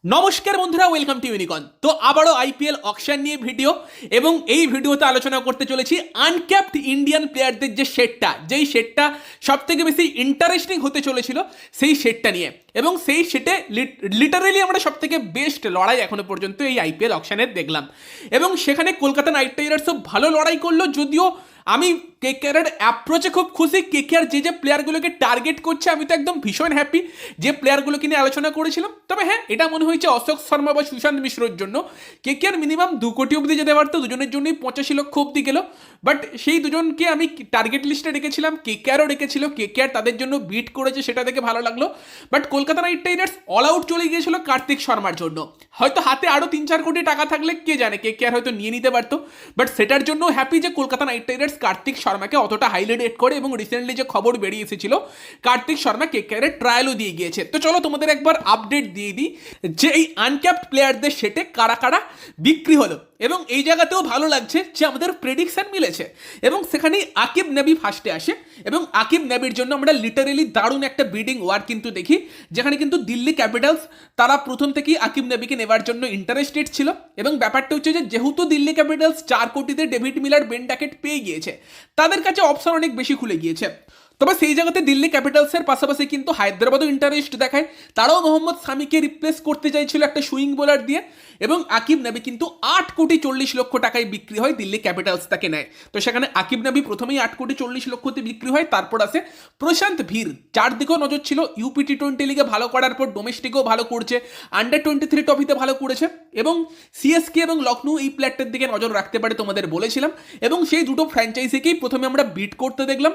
নমস্কার বন্ধুরা, welcome to ইউনিকন। তো আবারও আইপিএল অকশন নিয়ে ভিডিও, এবং এই ভিডিওতে আলোচনা করতে চলেছি আনক্যাপড ইন্ডিয়ান প্লেয়ারদের যে সেটটা, যেই সেটটা সব থেকে বেশি ইন্টারেস্টিং হতে চলেছিল সেই সেটটা নিয়ে। এবং সেই সেটে লিটারেলি আমরা সব থেকে বেস্ট লড়াই এখনো পর্যন্ত এই আইপিএল অকশনের দেখলাম। এবং সেখানে কলকাতা নাইট রাইডার্সও ভালো লড়াই করলো, যদিও আমি কেকেআরের অ্যাপ্রোচে খুব খুশি। কেকেআর যে প্লেয়ারগুলোকে টার্গেট করছে, আমি তো একদম ভীষণ হ্যাপি যে প্লেয়ারগুলোকে নিয়ে আলোচনা করেছিলাম। তবে হ্যাঁ, এটা মনে হয়েছে অশোক শর্মা বা সুশান্ত মিশ্রর জন্য কেকেআর মিনিমাম 2 কোটি অবধি যেতে পারতো, দুজনের জন্যই 85 লক্ষ অবধি গেল। বাট সেই দুজনকে আমি টার্গেট লিস্টে রেখেছিলাম, কেকেআরও রেখেছিল, কেকেআর তাদের জন্য বিট করেছে, সেটা দেখে ভালো লাগলো। But Kolkata night Riders all out চলে গিয়েছিল কার্তিক শর্মার জন্য। হয়তো হাতে আরও 3-4 কোটি টাকা থাকলে কে জানে কেকেআর হয়তো নিয়ে নিতে পারতো। বাট সেটার জন্য হ্যাপি যে কলকাতা নাইট রাইডার্স কার্তিক শর্মাকে অতটা হাইলি রেট করে, এবং রিসেন্টলি যে খবর বেরিয়ে এসেছিল কার্তিক শর্মা কেকেআরের ট্রায়ালও দিয়ে গিয়েছে। তো চলো তোমাদের একবার আপডেট দিয়ে দিই যে এই আনক্যাপড প্লেয়ারদের সেটে কারা কারা বিক্রি হলো। এবং এই জায়গাতেও ভালো লাগছে যে আমাদের প্রেডিকশন মিলেছে, এবং সেখানেই আকিব নবী ফার্স্টে আসে। এবং আকিব নবীর জন্য আমরা লিটারেলি দারুণ একটা বিডিং ওয়ার কিন্তু দেখি, যেখানে কিন্তু দিল্লি ক্যাপিটালস তারা প্রথম থেকেই আকিব নবীকে নেবার জন্য ইন্টারেস্টেড ছিল। এবং ব্যাপারটা হচ্ছে যে যেহেতু দিল্লি ক্যাপিটালস 4 কোটিতে ডেভিড মিলার, বেন ডাকেট পেয়ে গিয়েছে, তাদের কাছে অপশন অনেক বেশি খুলে গিয়েছে। তবে সেই জায়গাতে দিল্লি ক্যাপিটালসের পাশাপাশি কিন্তু হায়দ্রাবাদও ইন্টারেস্ট দেখায়। তারাও মোহাম্মদ সামিকে রিপ্লেস করতে চাইছিল একটা সুইং বোলার দিয়ে। এবং আকিব নবী কিন্তু 8 কোটি 40 লক্ষ টাকায় বিক্রি হয়, দিল্লি ক্যাপিটালস তাকে নেয়। তো সেখানে আকিব নবী প্রথমেই 8 কোটি 40 লক্ষতে বিক্রি হয়। তারপর আসে প্রশান্ত ভীর, চারদিকেও নজর ছিল। ইউপি টি20 লিগে ভালো করার পর ডোমেস্টিকেও ভালো করছে, আন্ডার 23 ট্রফিতে ভালো করেছে। এবং সিএসকে এবং লখনৌ এই প্লেয়ারটার দিকে নজর রাখতে পারে তোমাদের বলেছিলাম। এবং সেই দুটো ফ্র্যাঞ্চাইজিকেই প্রথমে আমরা বিট করতে দেখলাম।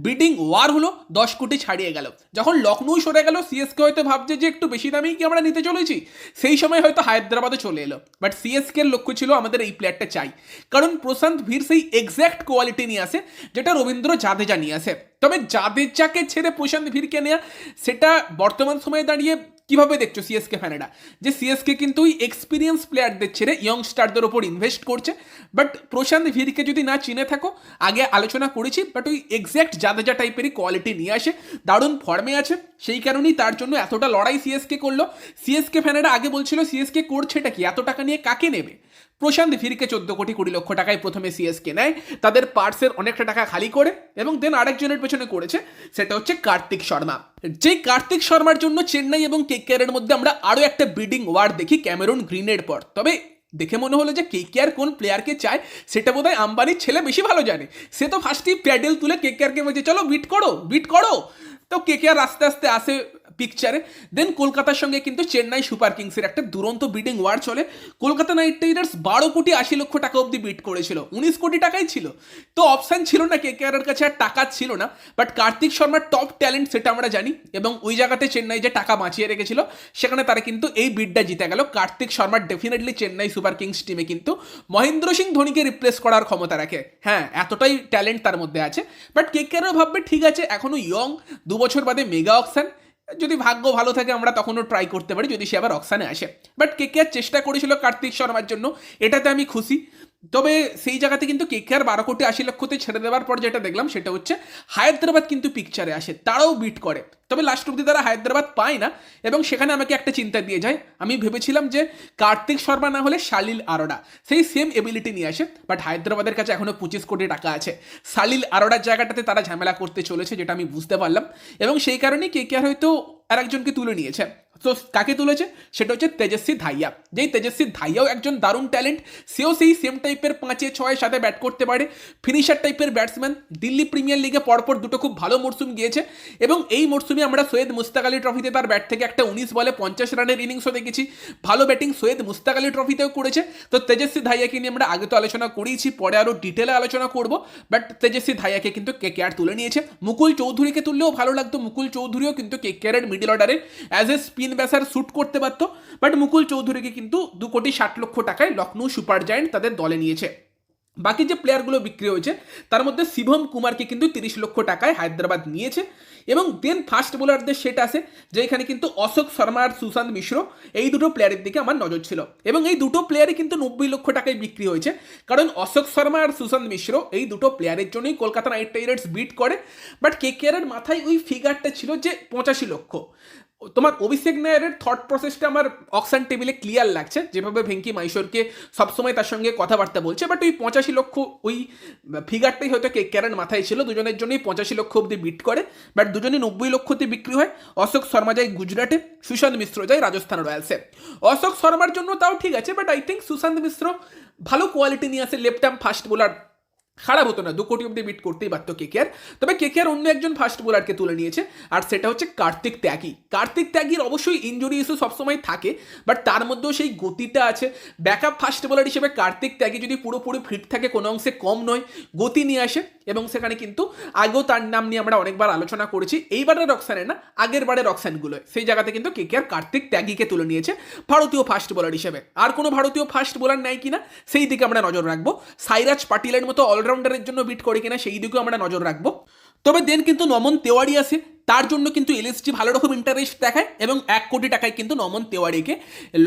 বিডিং ওয়ার হলো, 10 কোটি ছাড়িয়ে গেল। যখন লখনৌ সরে গেল, সিএসকে হয়তো ভাবছে যে একটু বেশি দামেই কি আমরা নিতে চলেছি, সেই সময় হয়তো হায়দ্রাবাদে চলে এলো। বাট সিএসকে এর লক্ষ্য ছিল আমাদের এই প্লেয়ারটা চাই, কারণ প্রশান্ত ভীর সেই এক্স্যাক্ট কোয়ালিটি নিয়ে আসে যেটা রবীন্দ্র জাদেজা নিয়ে আসে। তবে জাদেজাকে ছেড়ে প্রশান্ত ভীরকে নেওয়া, সেটা বর্তমান সময়ে দাঁড়িয়ে কিভাবে দেখছো সিএসকে ফ্যানেরা? যে সিএসকে কিন্তু ওই এক্সপিরিয়েন্স প্লেয়ারদের ছেড়ে ইয়ংস্টারদের ওপর ইনভেস্ট করছে। বাট প্রশান্ত ভীরকে যদি না চিনে থাকো, আগে আলোচনা করেছি, বাট ওই এক্স্যাক্ট জাদেজা টাইপেরই কোয়ালিটি নিয়ে আসে, দারুণ ফর্মে আছে। সেই কারণেই তার জন্য এতটা লড়াই সিএসকে করলো। সিএসকে ফ্যানেরা আগে বলছিল সিএসকে করছেটা কি, এত টাকা নিয়ে কাকে নেবে? প্রশান্ত ভীরকে 14 কোটি 20 লক্ষ টাকায় প্রথমে সিএসকে নেয়, তাদের পার্সের অনেকটা টাকা খালি করে, এবং দেন আরেকজনের পেছনে করেছে, সেটা হচ্ছে কার্তিক শর্মা। যেই কার্তিক শর্মার জন্য চেন্নাই এবং কেকেআরের মধ্যে আমরা আরও একটা বিডিং ওয়ার দেখি ক্যামেরন গ্রিনের পর। তবে দেখে মনে হলো যে কেকেআর কোন প্লেয়ারকে চায় সেটা বোধহয় আম্বানির ছেলে বেশি ভালো জানে। সে তো ফার্স্টেই প্যাডেল তুলে কেকেআরকে বলছে চলো বিট করো বিট করো। তো কেকেআর আস্তে আস্তে আসে পিকচারে। দেন কলকাতার সঙ্গে কিন্তু চেন্নাই সুপার কিংসের একটা দুরন্ত বিডিং ওয়ার চলে। কলকাতা নাইট রাইডার্স 12 কোটি 80 লক্ষ টাকা অবধি বিট করেছিল, 19 কোটি টাকাই ছিল। তো অপশান ছিল না, কেকেআরের কাছে আর টাকা ছিল না। বাট কার্তিক শর্মার টপ ট্যালেন্ট সেটা আমরা জানি, এবং ওই জায়গাতে চেন্নাই যে টাকা বাঁচিয়ে রেখেছিল, সেখানে তারা কিন্তু এই বিডটা জিতে গেল। কার্তিক শর্মার ডেফিনেটলি চেন্নাই সুপার কিংস টিমে কিন্তু মহেন্দ্র সিং ধোনিকে রিপ্লেস করার ক্ষমতা রাখে। হ্যাঁ, এতটাই ট্যালেন্ট তার মধ্যে আছে। বাট কেকেআরও ভাববে ঠিক আছে, এখনো ইয়ং, 2 বছর বাদে মেগা অকশন, যদি ভাগ্য ভালো থাকে আমরা তখনও ট্রাই করতে পারি যদি সে আবার অকশানে আসে। বাট কেকেআর চেষ্টা করেছিল কার্তিক শর্মার জন্য, এটাতে আমি খুশি। তবে সেই জায়গাতে কিন্তু কেকেআর 12 কোটি 80 লক্ষতে ছেড়ে দেওয়ার পর যেটা দেখলাম সেটা হচ্ছে হায়দ্রাবাদ কিন্তু পিকচারে আসে, তারাও বিট করে। তবে লাস্ট অব্দি তারা হায়দ্রাবাদ পায় না, এবং সেখানে আমাকে একটা চিন্তা দিয়ে যায়। আমি ভেবেছিলাম যে কার্তিক শর্মা না হলে সালিল আরোরা সেই সেম এবিলিটি নিয়ে আসে। বাট হায়দ্রাবাদের কাছে এখনও 25 কোটি টাকা আছে, সালিল আরোরার জায়গাটাতে তারা ঝামেলা করতে চলেছে, যেটা আমি বুঝতে পারলাম। এবং সেই কারণেই কেকেআর হয়তো আরেকজনকে তুলে নিয়েছে। তো কাকে তুলেছে? সেটা হচ্ছে তেজস্বী ধাইয়া। যেই তেজস্বী ধাইয়াও একজন দারুণ ট্যালেন্ট, সেও সেই সেম টাইপের 5-6 ব্যাট করতে পারে, ফিনিশার টাইপের ব্যাটসম্যান। দিল্লি প্রিমিয়ার লিগে পরপর দুটো খুব ভালো মরশুম গিয়েছে, এবং এই মরশুমে আমরা সৈয়দ মুস্তাক আলী ট্রফিতে তার ব্যাট থেকে একটা 19 বলে 50 রানের ইনিংসও দেখেছি। ভালো ব্যাটিং সৈয়দ মুস্তাক আলী ট্রফিতেও করেছে। তো তেজস্বী ধাইয়াকে নিয়ে আমরা আগে তো আলোচনা করেইছি, পরে আরও ডিটেলে আলোচনা করব। বাট তেজস্বী ধাইয়াকে কিন্তু কেকেআর তুলে নিয়েছে। মুকুল চৌধুরীকে তুললেও ভালো লাগতো, মুকুল চৌধুরীও কিন্তু কেকেআরের মিডল অর্ডারে অ্যাজ এ স্পিন ব্যাসার শ্যুট করতে পারতো। বাট মুকুল চৌধুরীকে কিন্তু 2 কোটি 60 লক্ষ টাকায় লখনৌ সুপার জায়ান্ট তাদের দলে নিয়েছে। বাকি যে প্লেয়ারগুলো বিক্রি হয়েছে তার মধ্যে শিবম কুমারকে কিন্তু 30 লক্ষ টাকায় হায়দ্রাবাদ নিয়েছে। এবং দেন ফাস্ট বোলারদের সেট আছে, যেখানে কিন্তু অশোক শর্মা আর সুশান্ত মিশ্র, এই দুটো প্লেয়ারের দিকে আমার নজর ছিল। এবং এই দুটো প্লেয়ারই কিন্তু 90 লক্ষ টাকায় বিক্রি হয়েছে, কারণ অশোক শর্মা আর সুশান্ত মিশ্র এই দুটো প্লেয়ারের জন্যই কলকাতা নাইট রাইডার্স বিট করে। বাট কেকেআরের মাথায় ওই ফিগারটা ছিল যে 85 লক্ষ। তোমার অভিষেক নায়ারের থট প্রসেসটা আমার অকশন টেবিলে ক্লিয়ার লাগছে, যেভাবে ভেঙ্কি মাইশোরকে সবসময় তার সঙ্গে কথাবার্তা বলছে। বাট ওই 85 লক্ষ ওই ফিগারটাই হয়তো কেকেআরের মাথায় ছিল, দুজনের জন্যই 85 লক্ষ অব্দি বিট করে। বাট দুজনই 90 লক্ষতে বিক্রি হয়। অশোক শর্মা যায় গুজরাটে, সুশান্ত মিশ্র যায় রাজস্থান রয়্যালসে। অশোক শর্মার জন্য তাও ঠিক আছে, বাট আই থিঙ্ক সুশান্ত মিশ্র ভালো কোয়ালিটি নিয়ে আসে, লেফট আর্ম ফাস্ট বোলার, খারাপ হতো না, 2 কোটি অব্দি বিট করতেই পারতো কেকেআর। তবে কেকেআর অন্য একজন ফাস্ট বোলারকে তুলে নিয়েছে, আর সেটা হচ্ছে কার্তিক ত্যাগী। কার্তিক ত্যাগীর অবশ্যই ইনজুরি ইস্যু সবসময় থাকে, বাট তার মধ্যেও সেই গতিটা আছে। ব্যাকআপ ফাস্ট বোলার হিসেবে কার্তিক ত্যাগী যদি পুরোপুরি ফিট থাকে, কোনো অংশে কম নয়, গতি নিয়ে আসে। এবং সেখানে কিন্তু আগেও তার নাম নিয়ে আমরা অনেকবার আলোচনা করেছি, এইবারের অকশানে না, আগের বারের অকশানগুলোয়, সেই জায়গাতে কিন্তু কেকেআর কার্তিক ত্যাগীকে তুলে নিয়েছে ভারতীয় ফাস্ট বোলার হিসেবে। আর কোনো ভারতীয় ফাস্ট বোলার নেয় কিনা সেই দিকে আমরা নজর রাখবো। সাইরাজ পাটিলের মতো অলরাউন্ডারের জন্য বিট করে কিনা সেই দিকেও আমরা নজর রাখবো। তবে দেন কিন্তু নমন তেওয়ারি আছে, তার জন্য কিন্তু এলএসজি ভালো রকম ইন্টারেস্ট দেখায়, এবং 1 কোটি টাকায় কিন্তু নমন তেওয়ারিকে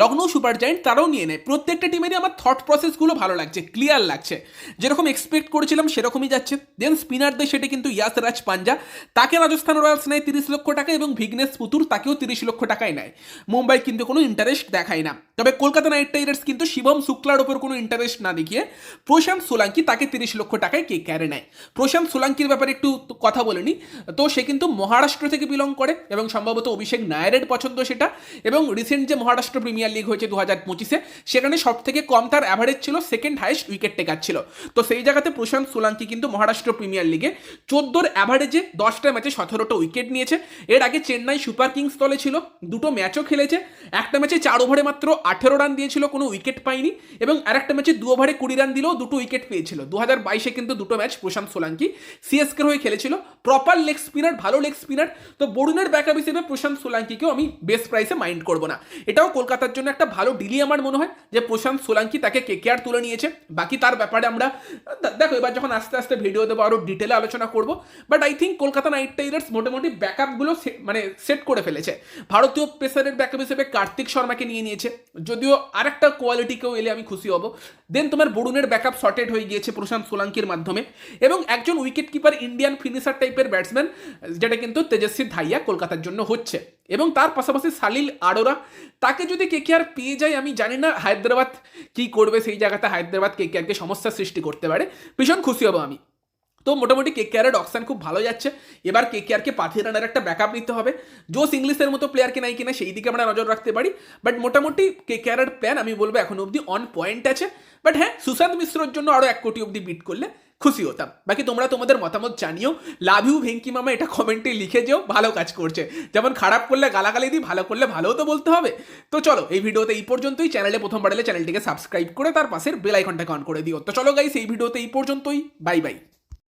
লখনৌ সুপার জায়েন্ট তারাও নিয়ে নেয়। প্রত্যেকটা টিমেরই আমার থট প্রসেসগুলো ভালো লাগছে, ক্লিয়ার লাগছে, যেরকম এক্সপেক্ট করেছিলাম সেরকমই যাচ্ছে। দেন স্পিনারদের সেটা কিন্তু ইয়াসরাজ পাঞ্জা, তাকে রাজস্থান রয়্যালস নেয় 30 লক্ষ টাকা, এবং ভিগনেশ পুতুর তাকেও 30 লক্ষ টাকায় নেয়। মুম্বাই কিন্তু কোনো ইন্টারেস্ট দেখায় না। তবে কলকাতা নাইট রাইডার্স কিন্তু শিবম শুক্লার ওপর কোনো ইন্টারেস্ট না দেখিয়ে প্রশান্ত সোলাঙ্কি তাকে 30 লক্ষ টাকায় কেকেআরে নেয়। প্রশান্ত সোলাঙ্কির ব্যাপারে একটু কথা বলে নি, তো সে কিন্তু মহারাষ্ট্র থেকে বিলং করে, এবং সম্ভবত অভিষেক নায়ারের পছন্দ সেটা। এবং রিসেন্ট যে মহারাষ্ট্র প্রিমিয়ার লিগ হয়েছে 2025-এ, সেখানে সব থেকে কম তার অ্যাভারেজ ছিল, সেকেন্ড হাইয়েস্ট উইকেট টেকার ছিল। তো সেই জায়গাতে প্রশান্ত সোলাঙ্কি কিন্তু মহারাষ্ট্র প্রিমিয়ার লিগে 14 অ্যাভারেজে 10টা ম্যাচে 17টা উইকেট নিয়েছে। এর আগে চেন্নাই সুপার কিংস দলে ছিল, 2টো ম্যাচও খেলেছে। একটা ম্যাচে 4 ওভারে মাত্র 18 রান দিয়েছিল, কোনো উইকেট পায়নি, এবং আরেকটা ম্যাচে 2 ওভারে 20 রান দিলেও 2টো উইকেট পেয়েছিল। 2022-এ কিন্তু 2টো ম্যাচ প্রশান্ত সোলাঙ্কি সিএসকের হয়ে খেলেছিল। প্রপার লেগ স্পিনার, ভালো লেগ স্পিনার। তো বরুণের ব্যাকআপ হিসেবে প্রশান্ত সোলাঙ্কিকেও আমি বেস্ট প্রাইসে মাইন্ড করবো না। এটাও কলকাতার জন্য একটা ভালো ডিলই আমার মনে হয়, যে প্রশান্ত সোলাঙ্কি তাকে কেকেআর তুলে নিয়েছে। বাকি তার ব্যাপারে আমরা দেখো এবার যখন আস্তে আস্তে ভিডিও দেবো আরও ডিটেলে আলোচনা করবো। But I think Kolkata night Riders মোটামুটি ব্যাকআপগুলো মানে সেট করে ফেলেছে। ভারতীয় পেসারের ব্যাকআপ হিসেবে কার্তিক শর্মাকে নিয়ে নিয়েছে, যদিও আরেকটা কোয়ালিটি কেউ এলে আমি খুশি হব। দেন তোমার বরুণের ব্যাকআপ শর্টেড হয়ে গিয়েছে প্রশান্ত সোলাঙ্কির মাধ্যমে, এবং একজন উইকেট কিপার ইন্ডিয়ান ফিনিশার টাইপের ব্যাটসম্যান, যেটা কিন্তু তেজস্বী ধাইয়া কলকাতার জন্য হচ্ছে। এবং তার পাশাপাশি সালিল আরোরা, তাকে যদি কেকেআর পেয়ে যায়, আমি জানি না হায়দ্রাবাদ কি করবে, সেই জায়গাতে হায়দ্রাবাদ কেকেআরকে সমস্যার সৃষ্টি করতে পারে, ভীষণ খুশি হব আমি। তো মোটামুটি কেকেআরের অকশন খুব ভালো যাচ্ছে। এবার কেকেআরকে পাথি রানার একটা ব্যাকআপ নিতে হবে, জোস ইংলিশের মতো প্লেয়ারকে নাই কিনা সেই দিকে আমরা নজর রাখতে পারি। বাট মোটামুটি কেকেআরের প্ল্যান আমি বলবো এখন অবধি অন পয়েন্ট আছে। বাট হ্যাঁ, সুশান্ত মিশ্রর জন্য আরও 1 কোটি অবধি বিট করলে খুশি হতাম। বাকি তোমরা তোমাদের মতামত জানিও, লাভ ইউ ভেঙ্কি মামা এটা কমেন্টে লিখে যেও, ভালো কাজ করছে। যেমন খারাপ করলে গালাগালি দিই, ভালো করলে ভালোও তো বলতে হবে। তো চলো এই ভিডিওতে এই পর্যন্তই। চ্যানেলে প্রথমবার এলে চ্যানেলটিকে সাবস্ক্রাইব করে তার পাশের বেল আইকনটাকে অন করে দিও। তো চলো গাইস, এই ভিডিওতে এই পর্যন্তই, বাই বাই।